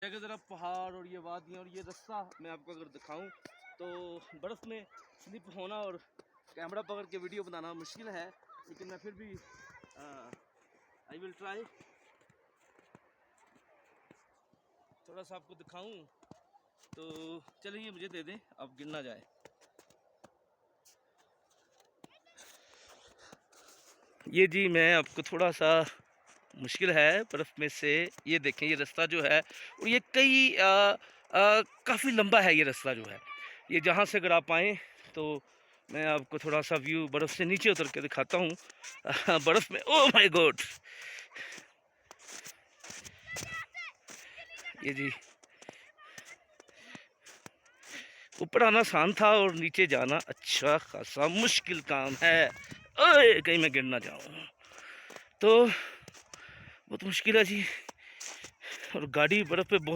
जगह ज़रा पहाड़ और ये वादियाँ और ये रास्ता मैं आपको अगर दिखाऊं तो बर्फ़ में स्लिप होना और कैमरा पकड़ के वीडियो बनाना मुश्किल है, लेकिन मैं फिर भी आई विल ट्राई। थोड़ा सा आपको दिखाऊं तो चलिए मुझे दे दें, अब गिर ना जाए। ये जी मैं आपको थोड़ा सा मुश्किल है बर्फ़ में से, ये देखें ये रास्ता जो है और ये काफ़ी लंबा है ये रास्ता जो है। ये जहाँ से अगर आप आएँ तो मैं आपको थोड़ा सा व्यू बर्फ़ से नीचे उतर के दिखाता हूँ। बर्फ़ में ओह माय गॉड, ये जी ऊपर आना आसान था और नीचे जाना अच्छा खासा मुश्किल काम है। ओए कहीं मैं गिर ना जाऊँ, तो बहुत मुश्किल है जी। और गाड़ी बर्फ़ पे बहुत